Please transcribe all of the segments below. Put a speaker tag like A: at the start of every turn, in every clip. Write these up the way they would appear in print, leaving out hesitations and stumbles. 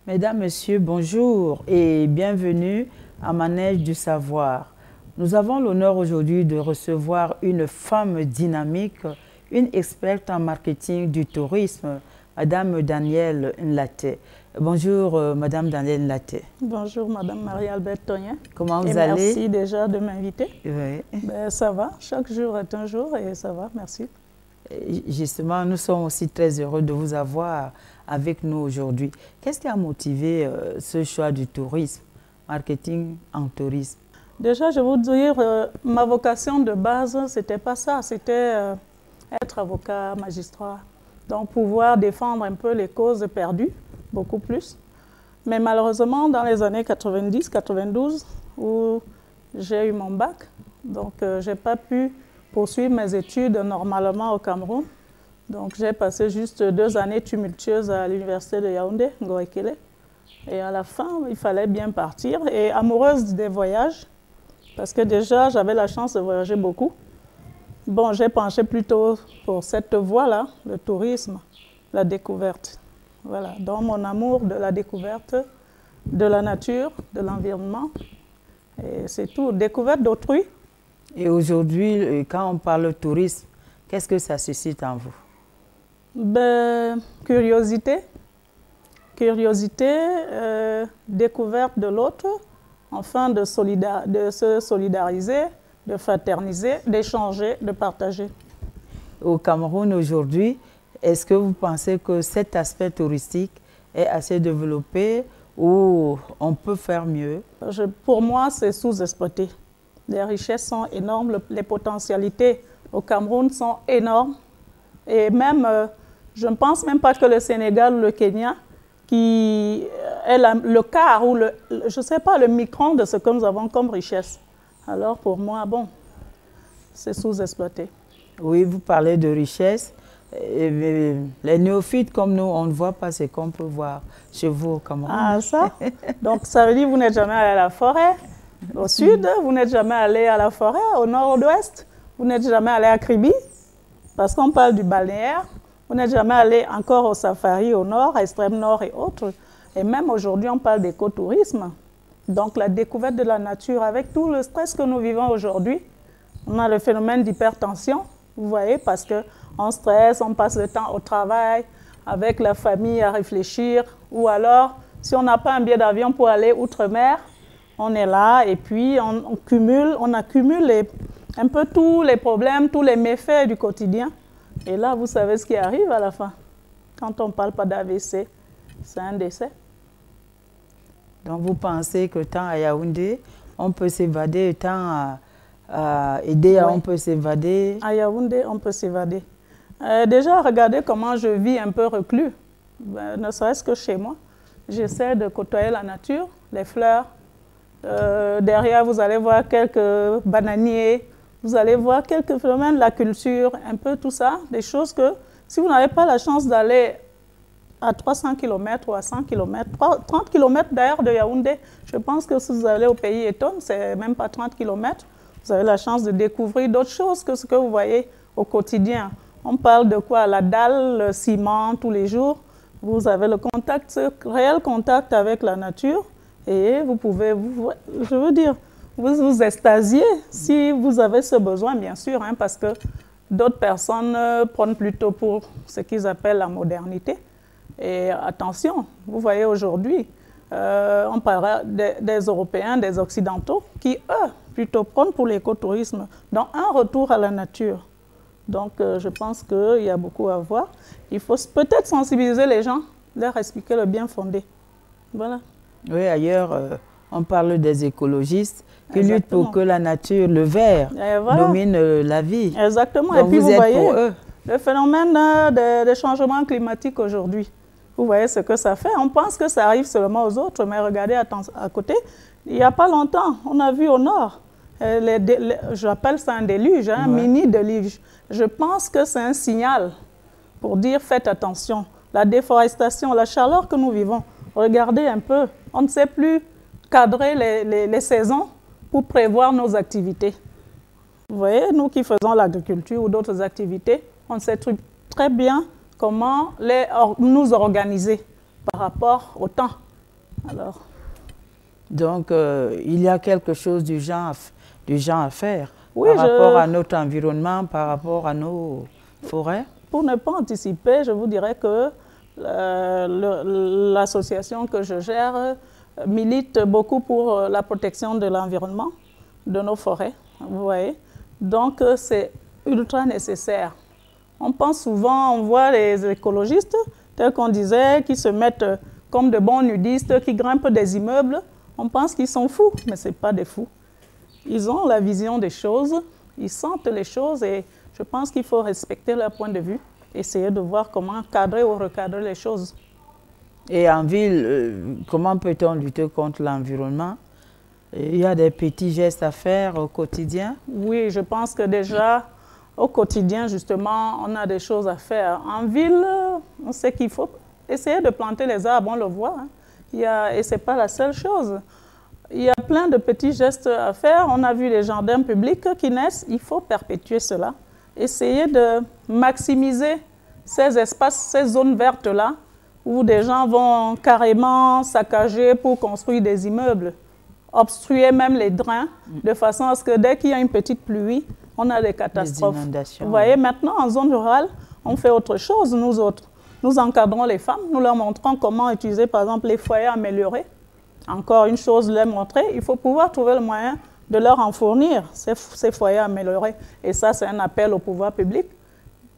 A: Mesdames, Messieurs, bonjour et bienvenue à Manège du Savoir. Nous avons l'honneur aujourd'hui de recevoir une femme dynamique, une experte en marketing du tourisme, Madame Danielle Nlaté. Bonjour, Madame Danielle Nlaté.
B: Bonjour, Madame Marie-Albert Tognin.
A: Comment vous allez?
B: Merci déjà de m'inviter.
A: Oui.
B: Ben, ça va, chaque jour est un jour et ça va, merci.
A: Justement, nous sommes aussi très heureux de vous avoir avec nous aujourd'hui. Qu'est-ce qui a motivé ce choix du tourisme, marketing en tourisme?
B: Déjà, je vais vous dire, ma vocation de base, c'était pas ça, c'était être avocat, magistrat. Donc, pouvoir défendre un peu les causes perdues, beaucoup plus. Mais malheureusement, dans les années 90-92, où j'ai eu mon bac, donc j'ai pas pu poursuivre mes études normalement au Cameroun. Donc, j'ai passé juste 2 années tumultueuses à l'université de Yaoundé, Ngoekele. Et à la fin, il fallait bien partir. Et amoureuse des voyages, parce que déjà, j'avais la chance de voyager beaucoup. Bon, j'ai penché plutôt pour cette voie-là, le tourisme, la découverte. Voilà, donc mon amour de la découverte, de la nature, de l'environnement. Et c'est tout, découverte d'autrui.
A: Et aujourd'hui, quand on parle de tourisme, qu'est-ce que ça suscite en vous?
B: Ben, curiosité, découverte de l'autre, enfin de se solidariser, de fraterniser, d'échanger, de partager.
A: Au Cameroun aujourd'hui, est-ce que vous pensez que cet aspect touristique est assez développé ou on peut faire mieux?
B: Pour moi, c'est sous-exploité. Les richesses sont énormes, les potentialités au Cameroun sont énormes. Et même, je ne pense même pas que le Sénégal ou le Kenya, qui est le quart ou je ne sais pas, le micron de ce que nous avons comme richesse. Alors pour moi, bon, c'est sous-exploité.
A: Oui, vous parlez de richesse. Les néophytes comme nous, on ne voit pas ce qu'on peut voir chez vous au Cameroun.
B: Ah, ça? Donc ça veut dire que vous n'êtes jamais allé à la forêt? Au sud, vous n'êtes jamais allé à la forêt? Au nord-ouest, vous n'êtes jamais allé à Kribi? Parce qu'on parle du balnéaire. Vous n'êtes jamais allé encore au safari au nord, à extrême nord et autres. Et même aujourd'hui, on parle d'écotourisme. Donc la découverte de la nature, avec tout le stress que nous vivons aujourd'hui, on a le phénomène d'hypertension, vous voyez, parce qu'on stresse, on passe le temps au travail, avec la famille à réfléchir, ou alors, si on n'a pas un billet d'avion pour aller outre-mer, on est là et puis on accumule un peu tous les problèmes, tous les méfaits du quotidien. Et là, vous savez ce qui arrive à la fin. Quand on ne parle pas d'AVC, c'est un décès.
A: Donc vous pensez que tant à Yaoundé, on peut s'évader, tant à Edea, oui, on peut s'évader? À
B: Yaoundé, on peut s'évader. Déjà, regardez comment je vis un peu reclus. Ben, ne serait-ce que chez moi. J'essaie de côtoyer la nature, les fleurs. Derrière, vous allez voir quelques bananiers. Vous allez voir quelques phénomènes, la culture, un peu tout ça. Des choses que, si vous n'avez pas la chance d'aller à 300 km ou à 100 km, 30 km d'ailleurs de Yaoundé, je pense que si vous allez au pays Eton, c'est même pas 30 km, vous avez la chance de découvrir d'autres choses que ce que vous voyez au quotidien. On parle de quoi? La dalle, le ciment, tous les jours. Vous avez le contact, ce réel contact avec la nature. Et vous pouvez, je veux dire, vous extasier si vous avez ce besoin, bien sûr, hein, parce que d'autres personnes prennent plutôt pour ce qu'ils appellent la modernité. Et attention, vous voyez aujourd'hui, on parlera des Européens, des Occidentaux, qui, eux, plutôt prennent pour l'écotourisme, donc un retour à la nature. Donc, je pense qu'il y a beaucoup à voir. Il faut peut-être sensibiliser les gens, leur expliquer le bien fondé. Voilà.
A: Oui, ailleurs, on parle des écologistes qui
B: Exactement.
A: luttent pour que la nature, le vert,
B: voilà,
A: domine la vie.
B: Exactement.
A: Donc,
B: et puis, vous
A: êtes
B: voyez
A: pour eux.
B: le phénomène des changements climatiques aujourd'hui. Vous voyez ce que ça fait. On pense que ça arrive seulement aux autres, mais regardez à côté. Il n'y a pas longtemps, on a vu au nord, j'appelle ça un déluge, un mini-déluge. Je pense que c'est un signal pour dire faites attention. La déforestation, la chaleur que nous vivons, regardez un peu. On ne sait plus cadrer les saisons pour prévoir nos activités. Vous voyez, nous qui faisons l'agriculture ou d'autres activités, on sait très bien comment nous organiser par rapport au temps. Alors.
A: Donc, il y a quelque chose du genre à faire
B: oui,
A: par rapport à notre environnement, par rapport à nos forêts.
B: Pour ne pas anticiper, je vous dirais que l'association que je gère milite beaucoup pour la protection de l'environnement, de nos forêts, vous voyez. Donc, c'est ultra nécessaire. On pense souvent, on voit les écologistes, tels qu'on disait, qui se mettent comme de bons nudistes, qui grimpent des immeubles. On pense qu'ils sont fous, mais ce n'est pas des fous. Ils ont la vision des choses, ils sentent les choses et je pense qu'il faut respecter leur point de vue, essayer de voir comment cadrer ou recadrer les choses.
A: Et en ville, comment peut-on lutter contre l'environnement? Il y a des petits gestes à faire au quotidien?
B: Oui, je pense que déjà, au quotidien, justement, on a des choses à faire. En ville, on sait qu'il faut essayer de planter les arbres, on le voit. Hein. Et ce n'est pas la seule chose. Il y a plein de petits gestes à faire. On a vu les jardins publics qui naissent. Il faut perpétuer cela. Essayer de maximiser ces espaces, ces zones vertes-là, où des gens vont carrément saccager pour construire des immeubles, obstruer même les drains, de façon à ce que dès qu'il y a une petite pluie, on a des catastrophes.
A: Des inondations.
B: Vous voyez, maintenant, en zone rurale, on fait autre chose, nous autres. Nous encadrons les femmes, nous leur montrons comment utiliser, par exemple, les foyers améliorés. Encore une chose, leur montrer, il faut pouvoir trouver le moyen de leur en fournir, ces foyers améliorés. Et ça, c'est un appel au pouvoir public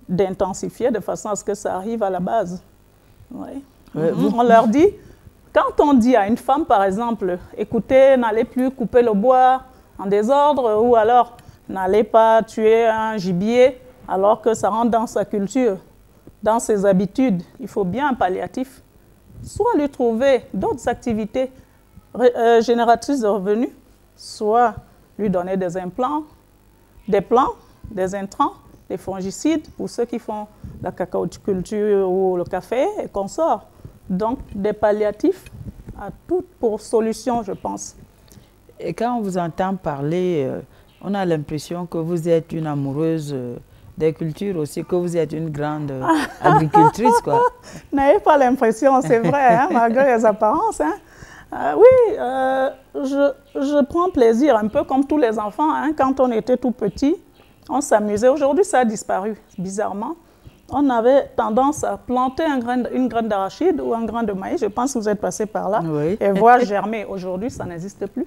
B: d'intensifier de façon à ce que ça arrive à la base. Oui. On leur dit, quand on dit à une femme, par exemple, écoutez, n'allez plus couper le bois en désordre, ou alors n'allez pas tuer un gibier, alors que ça rentre dans sa culture, dans ses habitudes, il faut bien un palliatif. Soit lui trouver d'autres activités génératrices de revenus, soit lui donner des implants, des plants, des intrants, des fongicides pour ceux qui font la cacaoculture ou le café et consorts. Donc, des palliatifs à tout pour solution, je pense.
A: Et quand on vous entend parler, on a l'impression que vous êtes une amoureuse des cultures aussi, que vous êtes une grande agricultrice, quoi.
B: N'ayez pas l'impression, c'est vrai, hein, malgré les apparences. Hein. Oui, je prends plaisir, un peu comme tous les enfants. Hein, quand on était tout petit, on s'amusait. Aujourd'hui, ça a disparu, bizarrement. On avait tendance à planter une graine d'arachide ou un grain de maïs. Je pense que vous êtes passé par là.
A: Oui.
B: Et voir germer. Aujourd'hui, ça n'existe plus.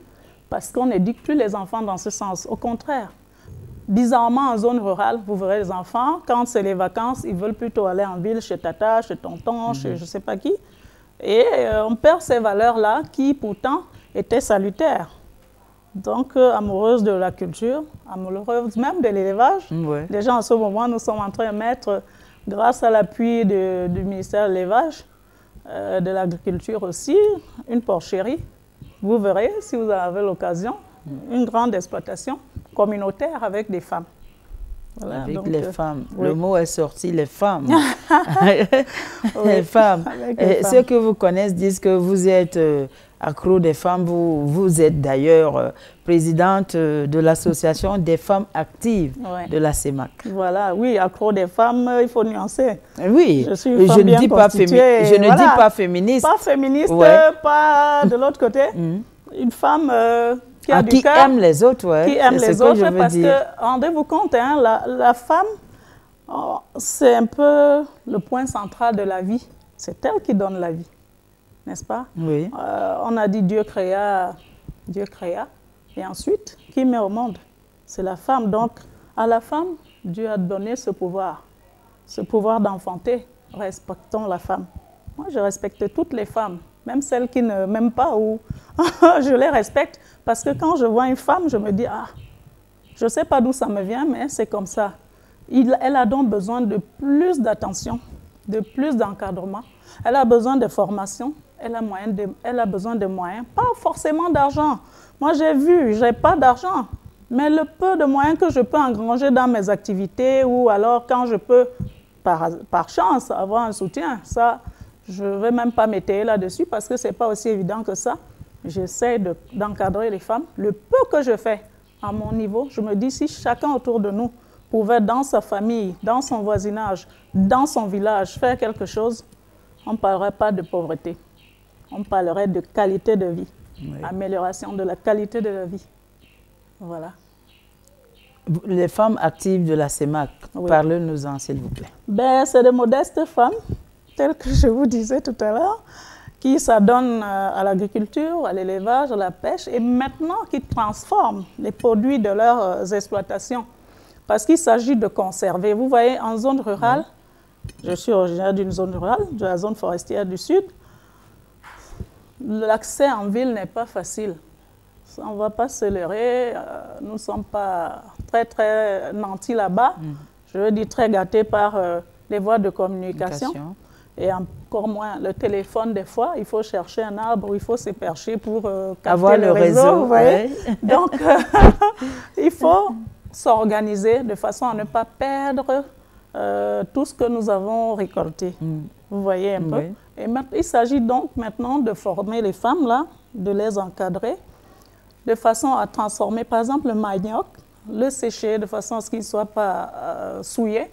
B: Parce qu'on n'éduque plus les enfants dans ce sens. Au contraire. Bizarrement, en zone rurale, vous verrez les enfants, quand c'est les vacances, ils veulent plutôt aller en ville, chez tata, chez tonton, chez je ne sais pas qui. Et on perd ces valeurs-là qui, pourtant, étaient salutaires. Donc, amoureuse de la culture, amoureuse même de l'élevage.
A: Ouais.
B: Déjà, en ce moment, nous sommes en train de mettre, grâce à l'appui du ministère de l'élevage, de l'agriculture aussi, une porcherie. Vous verrez, si vous avez l'occasion, une grande exploitation communautaire avec des femmes. Voilà,
A: avec
B: donc,
A: les femmes.
B: oui.
A: Le mot est sorti, les femmes. Les femmes.
B: Avec les femmes.
A: Ceux que vous connaissent disent que vous êtes accro des femmes. Vous êtes d'ailleurs présidente de l'association des femmes actives
B: Ouais.
A: de la CEMAC.
B: Voilà, oui, accro des femmes, il faut nuancer.
A: Oui,
B: Je suis une femme bien constituée,
A: je ne
B: voilà.
A: dis pas féministe.
B: Pas féministe,
A: Ouais.
B: Pas de l'autre côté. Une femme qui a du cœur,
A: aime les autres, ouais.
B: qui aime
A: C'est
B: les
A: ce que
B: autres,
A: je veux
B: parce
A: dire.
B: que, rendez-vous compte, hein, la femme, oh, c'est un peu le point central de la vie. C'est elle qui donne la vie, n'est-ce pas?
A: Oui.
B: On a dit Dieu créa, et ensuite, qui met au monde? C'est la femme. Donc, à la femme, Dieu a donné ce pouvoir d'enfanter. Respectons la femme. Moi, je respecte toutes les femmes, même celles qui ne m'aiment pas, ou je les respecte, parce que quand je vois une femme, je me dis, ah, je ne sais pas d'où ça me vient, mais c'est comme ça. Elle a donc besoin de plus d'attention, de plus d'encadrement. Elle a besoin de formation, elle a besoin de moyens, pas forcément d'argent. Moi, j'ai vu, je n'ai pas d'argent, mais le peu de moyens que je peux engranger dans mes activités, ou alors quand je peux, par chance, avoir un soutien, ça, je ne vais même pas m'étayer là-dessus parce que ce n'est pas aussi évident que ça. J'essaie d'encadrer les femmes. Le peu que je fais à mon niveau, je me dis si chacun autour de nous pouvait, dans sa famille, dans son voisinage, dans son village, faire quelque chose, on ne parlerait pas de pauvreté. On parlerait de qualité de vie, oui. Amélioration de la qualité de la vie. Voilà.
A: Les femmes actives de la CEMAC, oui. Parlez-nous-en s'il vous plaît.
B: Ben, c'est de modestes femmes, telles que je vous disais tout à l'heure, qui s'adonnent à l'agriculture, à l'élevage, à la pêche, et maintenant qui transforment les produits de leurs exploitations. Parce qu'il s'agit de conserver. Vous voyez, en zone rurale, oui. Je suis originaire d'une zone rurale, de la zone forestière du Sud, l'accès en ville n'est pas facile. On ne va pas se leurrer, nous ne sommes pas très nantis là-bas. Je veux dire très gâtés par les voies de communication. Et encore moins le téléphone, des fois, il faut chercher un arbre, il faut se percher pour capter
A: avoir le réseau.
B: Vous voyez? Ouais. Donc, il faut s'organiser de façon à ne pas perdre tout ce que nous avons récolté. Vous voyez un peu? Oui. Et il s'agit donc maintenant de former les femmes, là, de les encadrer, de façon à transformer, par exemple, le manioc, le sécher de façon à ce qu'il ne soit pas souillé.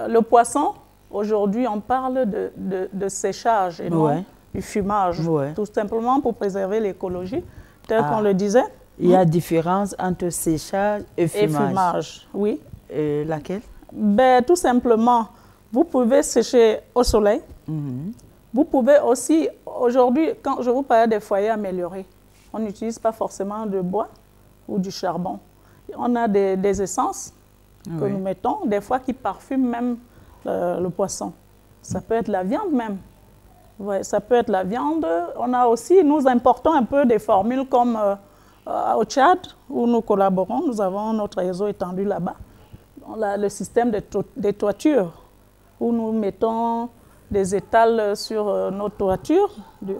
B: Le poisson, aujourd'hui, on parle de séchage et non du fumage, tout simplement pour préserver l'écologie, tel qu'on le disait.
A: Il y a différence entre séchage et fumage.
B: Et fumage, oui.
A: Et laquelle?
B: Ben, tout simplement, vous pouvez sécher au soleil. Vous pouvez aussi, aujourd'hui, quand je vous parlais des foyers améliorés, on n'utilise pas forcément de bois ou du charbon. On a des essences que nous mettons, des fois qui parfument même le poisson. Ça peut être la viande même. Ouais, ça peut être la viande. On a aussi, nous importons un peu des formules comme au Tchad, où nous collaborons. Nous avons notre réseau étendu là-bas. On a le système des toitures, où nous mettons des étals sur notre toiture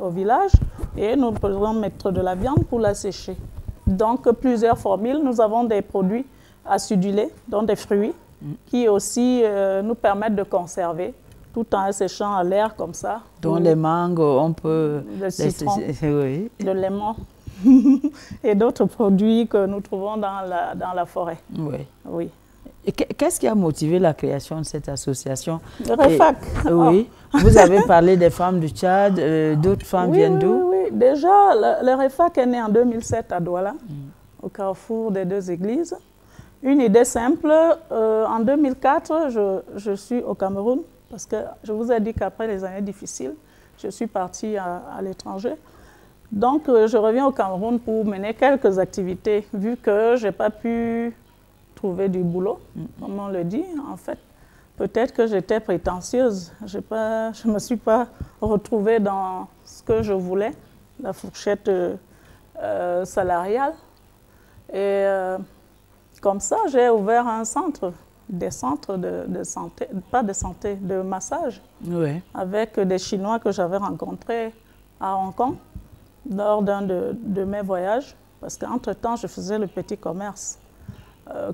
B: au village et nous pouvons mettre de la viande pour la sécher. Donc, plusieurs formules. Nous avons des produits acidulés, dont des fruits, qui aussi nous permettent de conserver tout en séchant à l'air comme ça.
A: Dont les mangues, on peut...
B: Le citron,
A: oui.
B: le lemon et d'autres produits que nous trouvons dans la forêt.
A: Oui.
B: Oui.
A: Qu'est-ce qui a motivé la création de cette association?
B: Le REFAC.
A: Oui. Vous avez parlé des femmes du Tchad, d'autres femmes viennent d'où?
B: Oui. Déjà, le REFAC est né en 2007 à Douala, au carrefour des deux églises. Une idée simple, en 2004, je suis au Cameroun, parce que je vous ai dit qu'après les années difficiles, je suis partie à l'étranger. Donc, je reviens au Cameroun pour mener quelques activités, vu que je n'ai pas pu trouver du boulot, comme on le dit, en fait. Peut-être que j'étais prétentieuse. Je ne me suis pas retrouvée dans ce que je voulais, la fourchette salariale. Et comme ça, j'ai ouvert un centre, des centres de santé, pas de santé, de massage, avec des Chinois que j'avais rencontrés à Hong Kong lors d'un de mes voyages, parce qu'entre-temps, je faisais le petit commerce.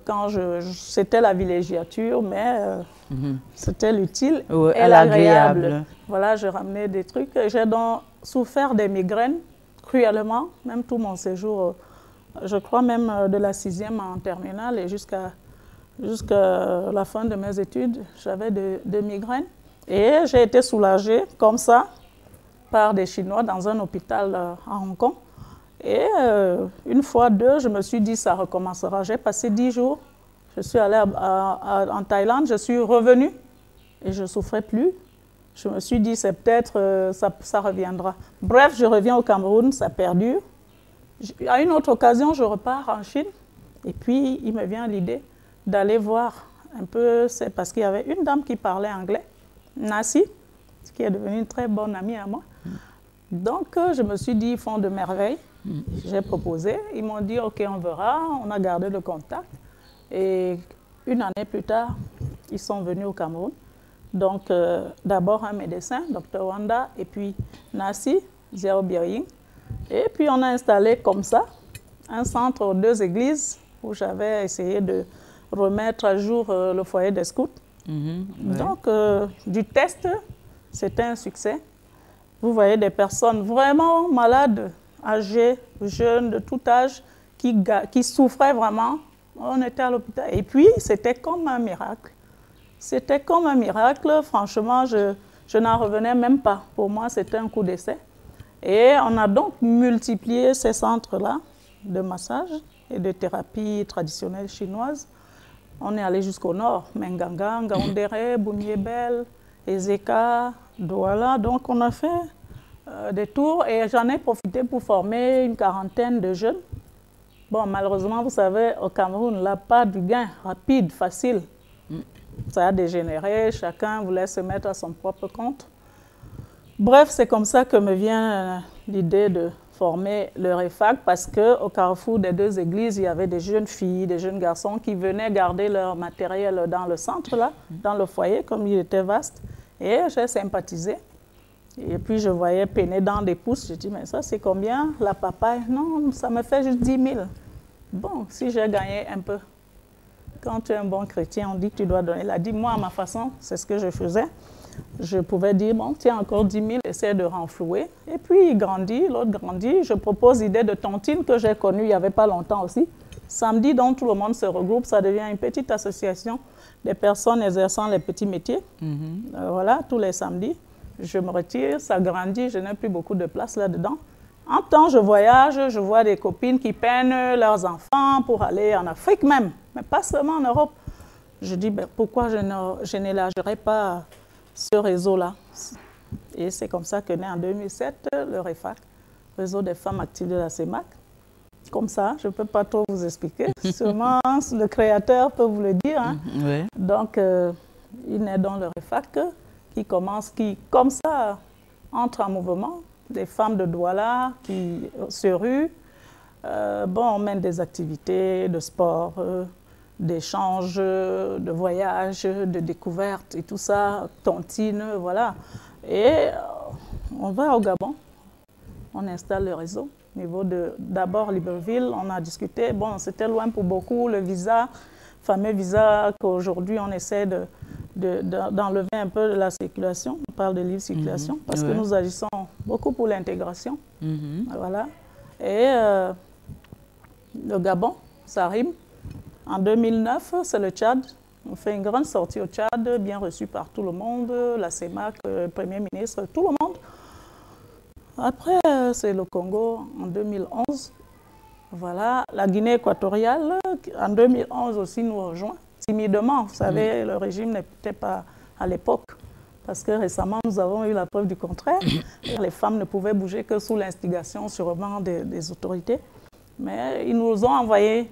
B: quand c'était la villégiature, mais c'était l'utile et
A: l'agréable.
B: Voilà, je ramenais des trucs. J'ai donc souffert des migraines cruellement, même tout mon séjour, je crois même de la 6e en terminale et jusqu'à la fin de mes études, j'avais des migraines. Et j'ai été soulagée comme ça par des Chinois dans un hôpital à Hong Kong. Et une fois, deux, je me suis dit, ça recommencera. J'ai passé 10 jours. Je suis allée en Thaïlande, je suis revenue et je ne souffrais plus. Je me suis dit, c'est peut-être, ça reviendra. Bref, je reviens au Cameroun, ça perdure. À une autre occasion, je repars en Chine. Et puis, il me vient l'idée d'aller voir un peu, c'est parce qu'il y avait une dame qui parlait anglais, Nassi, qui est devenue une très bonne amie à moi. Donc, je me suis dit, ils font de merveilles. J'ai proposé, ils m'ont dit, OK, on verra, on a gardé le contact. Et une année plus tard, ils sont venus au Cameroun. Donc, d'abord un médecin, Dr Wanda, et puis Nassi, Xiao Biaoying. Et puis, on a installé comme ça un centre aux 2 églises où j'avais essayé de remettre à jour le foyer des scouts. Donc, du test, c'était un succès. Vous voyez des personnes vraiment malades, âgées, jeunes, de tout âge, qui souffraient vraiment. On était à l'hôpital. Et puis, c'était comme un miracle. C'était comme un miracle. Franchement, je n'en revenais même pas. Pour moi, c'était un coup d'essai. Et on a donc multiplié ces centres-là de massage et de thérapie traditionnelle chinoise. On est allé jusqu'au nord, Menganga, Ngaoundéré, Bouniébel, Ezeka, Douala. Donc, on a fait des tours et j'en ai profité pour former une quarantaine de jeunes. Bon, malheureusement, vous savez, au Cameroun, là, pas du gain rapide, facile. Ça a dégénéré, chacun voulait se mettre à son propre compte. Bref, c'est comme ça que me vient l'idée de former le REFAC parce qu'au carrefour des 2 églises, il y avait des jeunes filles, des jeunes garçons qui venaient garder leur matériel dans le centre, là, dans le foyer, comme il était vaste. Et j'ai sympathisé. Et puis, je voyais peiner dans des pousses. Je dis, mais ça, c'est combien la papaye? Non, ça me fait juste 10 000. Bon, si j'ai gagné un peu. Quand tu es un bon chrétien, on dit que tu dois donner. Il a dit, moi, à ma façon, c'est ce que je faisais. Je pouvais dire, bon, tiens, encore 10 000, essaie de renflouer. Et puis, il grandit, l'autre grandit. Je propose l'idée de tontine que j'ai connue il n'y avait pas longtemps aussi. Samedi, donc, tout le monde se regroupe. Ça devient une petite association des personnes exerçant les petits métiers. Voilà, tous les samedis. Je me retire, ça grandit, je n'ai plus beaucoup de place là-dedans. En temps, je voyage, je vois des copines qui peinent leurs enfants pour aller en Afrique même, mais pas seulement en Europe. Je dis, ben, pourquoi je n'élargirais pas ce réseau-là? Et c'est comme ça que naît en 2007 le REFAC, Réseau des femmes actives de la CEMAC. Comme ça, je ne peux pas trop vous expliquer. Seulement, le créateur peut vous le dire. Hein. Donc, il naît dans le REFAC qui commence, qui, comme ça, entre en mouvement. Des femmes de Douala qui se ruent. Bon, on mène des activités de sport, d'échanges, de voyages, de découvertes et tout ça, tontine, voilà. Et on va au Gabon, on installe le réseau. Au niveau de, d'abord, Libreville, on a discuté. Bon, c'était loin pour beaucoup, le visa, fameux visa qu'aujourd'hui on essaie d'enlever un peu de la circulation. On parle de libre circulation parce que nous agissons beaucoup pour l'intégration. Voilà. Et le Gabon, ça rime. En 2009, c'est le Tchad. On fait une grande sortie au Tchad, bien reçue par tout le monde, la CEMAC, le Premier ministre, tout le monde. Après, c'est le Congo en 2011. Voilà. La Guinée équatoriale, en 2011 aussi, nous rejoint. Timidement, vous savez, le régime n'était pas à l'époque. Parce que récemment, nous avons eu la preuve du contraire. Les femmes ne pouvaient bouger que sous l'instigation sûrement des autorités. Mais ils nous ont envoyé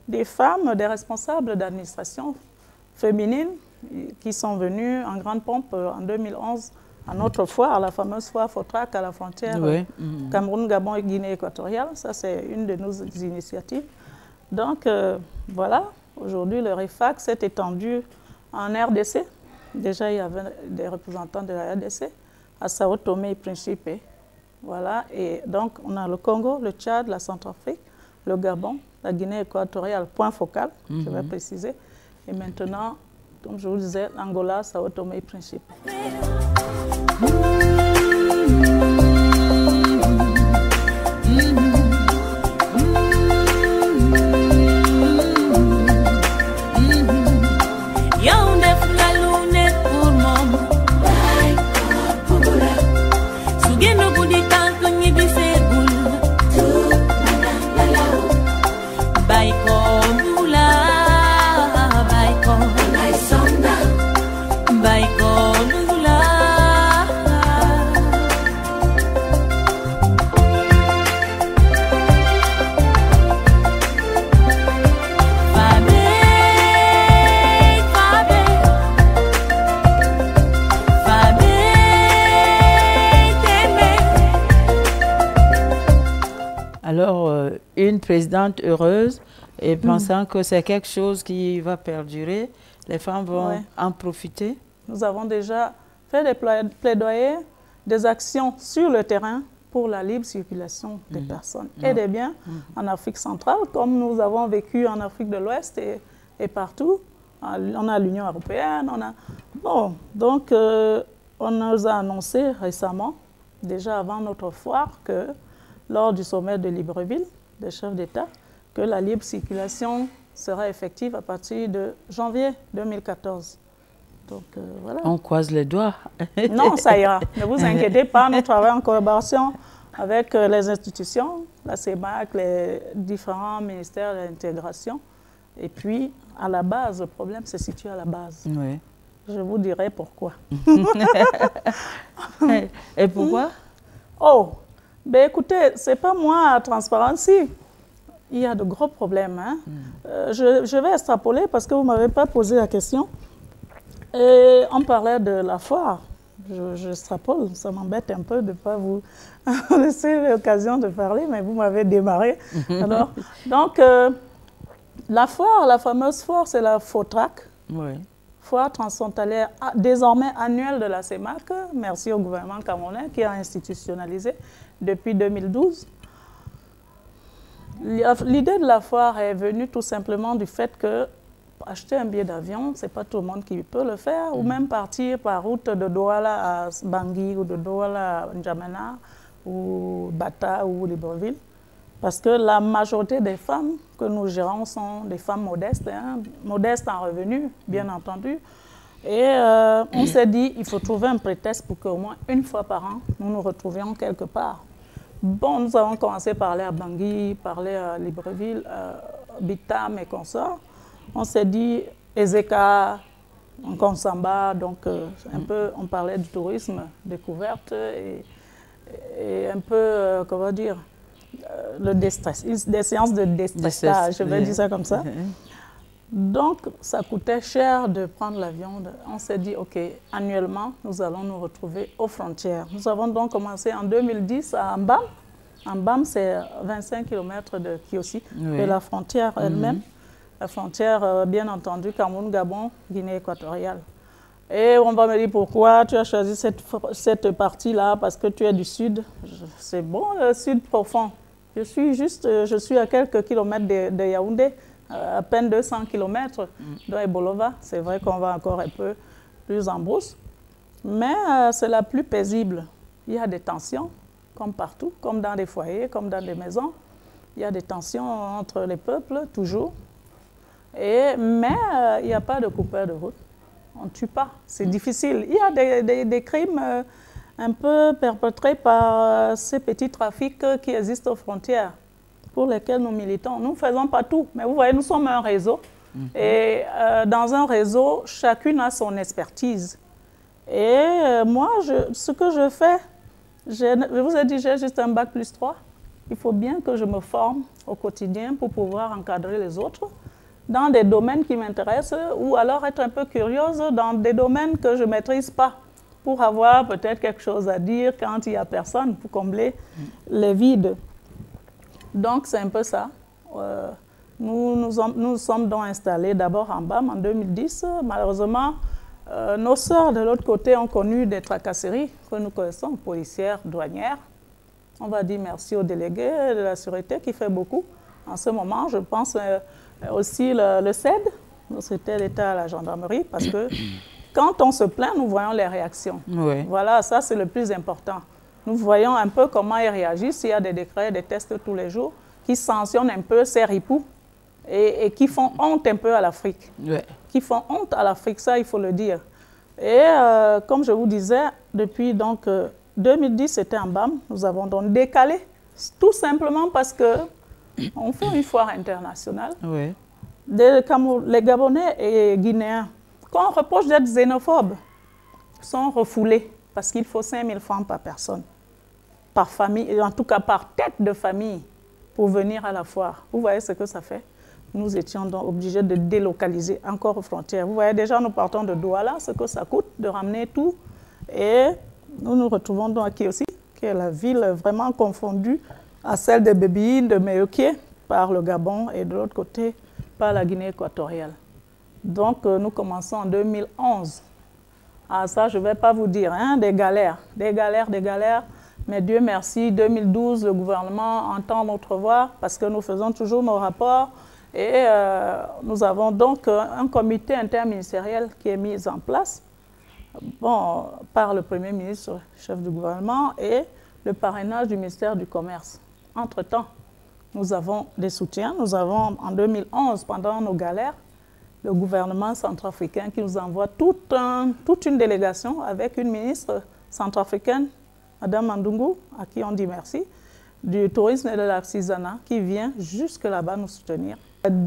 B: des femmes, des responsables d'administration féminines qui sont venues en grande pompe en 2011 à notre foire, à la fameuse foire Fotrac à la frontière Cameroun, Gabon et Guinée équatoriale. Ça, c'est une de nos initiatives. Donc, voilà, aujourd'hui, le REFAC s'est étendu en RDC. Déjà, il y avait des représentants de la RDC, à Sao Tomé et Principe. Voilà, et donc, on a le Congo, le Tchad, la Centrafrique, le Gabon la Guinée équatoriale, point focal, je vais préciser. Et maintenant, comme je vous disais, l'Angola, Sao Tomé et Principe.
A: Alors, une présidente heureuse et pensant que c'est quelque chose qui va perdurer, les femmes vont en profiter.
B: Nous avons déjà fait des plaidoyers, des actions sur le terrain pour la libre circulation des personnes et des biens en Afrique centrale, comme nous avons vécu en Afrique de l'Ouest et partout. On a l'Union européenne, on a... Bon, donc on nous a annoncé récemment, déjà avant notre foire, que lors du sommet de Libreville, des chefs d'État, que la libre circulation sera effective à partir de janvier 2014. Donc, voilà.
A: On croise les doigts.
B: Non, ça ira. Ne vous inquiétez pas, nous travaillons en collaboration avec les institutions, la CEMAC, les différents ministères de l'intégration. Et puis, à la base, le problème se situe à la base.
A: Oui.
B: Je vous dirai pourquoi.
A: Et pourquoi?
B: Oh, ben écoutez, ce n'est pas moi à Transparency. Il y a de gros problèmes. Hein. Je vais extrapoler parce que vous ne m'avez pas posé la question. Et on parlait de la foire. Je extrapole, ça m'embête un peu de ne pas vous laisser l'occasion de parler, mais vous m'avez démarré. Alors, donc, la foire, la fameuse foire, c'est la FOTRAC. Oui. Foire transfrontalière désormais annuelle de la CEMAC. Merci au gouvernement camerounais qui a institutionnalisé depuis 2012. L'idée de la foire est venue tout simplement du fait que acheter un billet d'avion, ce n'est pas tout le monde qui peut le faire, ou même partir par route de Douala à Bangui ou de Douala à N'Djamena ou Bata ou Libreville. Parce que la majorité des femmes que nous gérons sont des femmes modestes, hein, modestes en revenus, bien entendu. Et on s'est dit, il faut trouver un prétexte pour qu'au moins une fois par an, nous nous retrouvions quelque part. Bon, nous avons commencé à parler à Bangui, parler à Libreville, Bitam et consorts. On s'est dit, Ezeka, Nkonsamba, donc un peu, on parlait du tourisme, découverte et un peu, comment dire, le déstress, des séances de déstressage, je vais dire ça comme ça. Donc, ça coûtait cher de prendre l'avion. On s'est dit, OK, annuellement, nous allons nous retrouver aux frontières. Nous avons donc commencé en 2010 à Mbam. Mbam, c'est 25 km de Kiossi, de la frontière elle-même. La frontière, bien entendu, Cameroun, Gabon, Guinée équatoriale. Et on va me dire pourquoi tu as choisi cette partie-là, parce que tu es du sud. C'est bon, le sud profond. Je suis à quelques kilomètres de Yaoundé, à peine 200 km de Ebolova. C'est vrai qu'on va encore un peu plus en brousse. Mais c'est la plus paisible. Il y a des tensions, comme partout, comme dans des foyers, comme dans des maisons. Il y a des tensions entre les peuples, toujours. Mais il n'y a pas de coupeur de route. On ne tue pas. C'est difficile. Il y a des crimes un peu perpétrés par ces petits trafics qui existent aux frontières, pour lesquels nous militons. Nous ne faisons pas tout, mais vous voyez, nous sommes un réseau. Et dans un réseau, chacune a son expertise. Et moi, ce que je fais, je vous ai dit, j'ai juste un bac plus 3. Il faut bien que je me forme au quotidien pour pouvoir encadrer les autres dans des domaines qui m'intéressent, ou alors être un peu curieuse dans des domaines que je ne maîtrise pas, pour avoir peut-être quelque chose à dire quand il n'y a personne pour combler les vides. Donc, c'est un peu ça. Nous sommes donc installés d'abord en BAM en 2010. Malheureusement, nos sœurs de l'autre côté ont connu des tracasseries que nous connaissons, policières, douanières. On va dire merci aux délégués de la sûreté qui fait beaucoup En ce moment, je pense aussi le CED, le secrétaire d'État à la gendarmerie, parce que quand on se plaint, nous voyons les réactions.
A: Oui.
B: Voilà, ça c'est le plus important. Nous voyons un peu comment ils réagissent. Il y a des décrets, des tests tous les jours qui sanctionnent un peu ces ripoux et qui font honte un peu à l'Afrique.
A: Oui.
B: Qui font honte à l'Afrique, ça il faut le dire. Et comme je vous disais, depuis donc 2010, c'était en BAM. Nous avons donc décalé, tout simplement parce qu'on fait une foire internationale.
A: Oui.
B: Les Gabonais et Guinéens, quand on reproche d'être xénophobes, sont refoulés parce qu'il faut 5 000 francs par personne, par famille, en tout cas par tête de famille, pour venir à la foire. Vous voyez ce que ça fait? Nous étions donc obligés de délocaliser encore aux frontières. Vous voyez déjà, nous partons de Douala, ce que ça coûte de ramener tout. Et nous nous retrouvons donc aquí aussi, qui est la ville vraiment confondue à celle de Bébéine, de Meoké, par le Gabon, et de l'autre côté, par la Guinée équatoriale. Donc, nous commençons en 2011. Ah, ça, je ne vais pas vous dire, hein, des galères. Mais Dieu merci, 2012, le gouvernement entend notre voix parce que nous faisons toujours nos rapports. Et nous avons donc un comité interministériel qui est mis en place par le Premier ministre, chef du gouvernement, et le parrainage du ministère du Commerce. Entre-temps, nous avons des soutiens. Nous avons, en 2011, pendant nos galères, le gouvernement centrafricain qui nous envoie toute une délégation avec une ministre centrafricaine, Mme Mandungu, à qui on dit merci, du tourisme et de l'artisanat, qui vient jusque là-bas nous soutenir.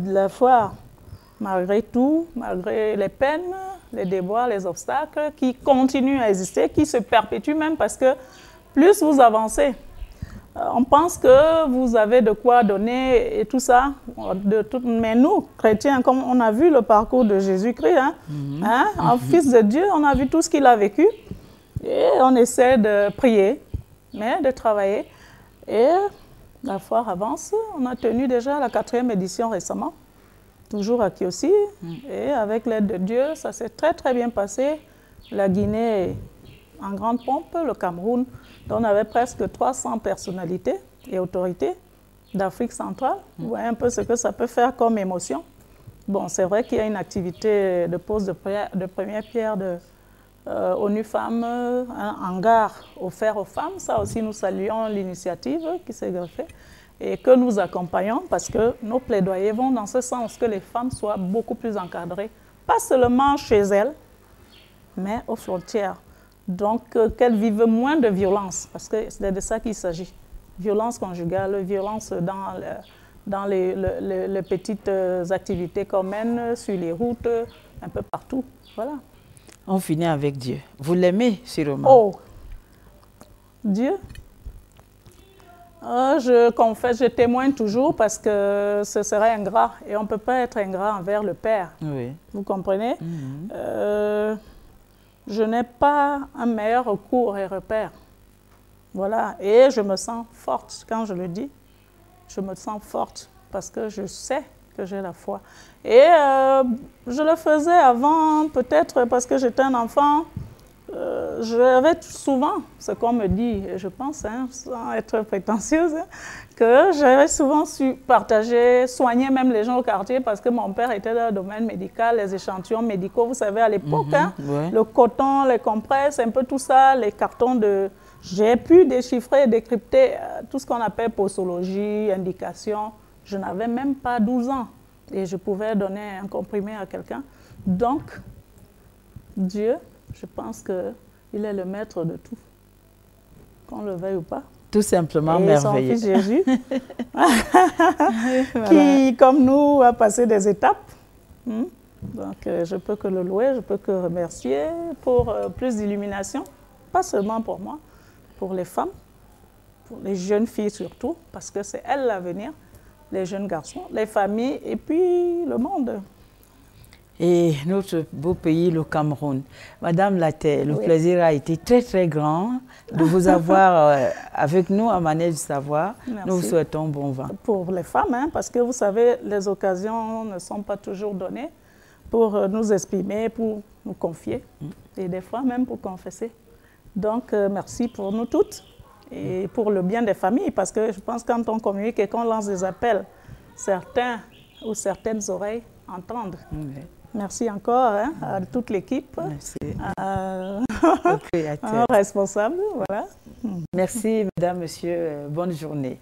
B: La foire, malgré tout, malgré les peines, les déboires, les obstacles, qui continuent à exister, qui se perpétuent même parce que plus vous avancez, on pense que vous avez de quoi donner et tout ça. Mais nous, chrétiens, comme on a vu le parcours de Jésus-Christ, en fils de Dieu, on a vu tout ce qu'il a vécu. Et on essaie de prier, mais de travailler. Et la foire avance. On a tenu déjà la 4e édition récemment, toujours à Kiossi. Et avec l'aide de Dieu, ça s'est très très bien passé. La Guinée en grande pompe, le Cameroun, dont on avait presque 300 personnalités et autorités d'Afrique centrale. Vous voyez un peu ce que ça peut faire comme émotion. Bon, c'est vrai qu'il y a une activité de pose de première pierre de ONU Femmes, un hangar offert aux femmes. Ça aussi, nous saluons l'initiative qui s'est greffée et que nous accompagnons parce que nos plaidoyers vont dans ce sens que les femmes soient beaucoup plus encadrées, pas seulement chez elles, mais aux frontières. Donc, qu'elles vivent moins de violence, parce que c'est de ça qu'il s'agit. Violence conjugale, violence dans les petites activités qu'on mène sur les routes, un peu partout. Voilà.
A: On finit avec Dieu. Vous l'aimez, sûrement?
B: Oh, Dieu. Je confesse, je témoigne toujours parce que ce serait ingrat. Et on ne peut pas être ingrat envers le Père.
A: Oui.
B: Vous comprenez? Je n'ai pas un meilleur recours et repère. Voilà. Et je me sens forte. Quand je le dis, je me sens forte parce que je sais que j'ai la foi. Et je le faisais avant, peut-être parce que j'étais un enfant. J'avais souvent, ce qu'on me dit, et je pense, hein, sans être prétentieuse, que j'avais souvent su partager, soigner même les gens au quartier parce que mon père était dans le domaine médical, les échantillons médicaux, vous savez, à l'époque,
A: ouais.
B: Le coton, les compresses, un peu tout ça, les cartons de... J'ai pu déchiffrer et décrypter tout ce qu'on appelle posologie, indication. Je n'avais même pas 12 ans et je pouvais donner un comprimé à quelqu'un. Donc, Dieu, je pense qu'il est le maître de tout, qu'on le veuille ou pas.
A: Tout simplement
B: et
A: merveilleux.
B: Son fils Jésus, qui, comme nous, a passé des étapes. Donc, je peux que le louer, je peux que remercier pour plus d'illumination, pas seulement pour moi, pour les femmes, pour les jeunes filles surtout, parce que c'est elles l'avenir, les jeunes garçons, les familles et puis le monde.
A: Et notre beau pays, le Cameroun. Madame Latte, le plaisir a été très très grand de vous avoir avec nous à Manège du Savoir.
B: Merci.
A: Nous vous souhaitons bon vent.
B: Pour les femmes, hein, parce que vous savez, les occasions ne sont pas toujours données pour nous exprimer, pour nous confier, et des fois même pour confesser. Donc, merci pour nous toutes et pour le bien des familles, parce que je pense que quand on communique et qu'on lance des appels certains ou certaines oreilles entendent.
A: Oui.
B: Merci encore hein, à toute l'équipe,
A: Merci.
B: aux
A: Créateur.
B: responsables. Voilà.
A: Merci, mesdames, messieurs. Bonne journée.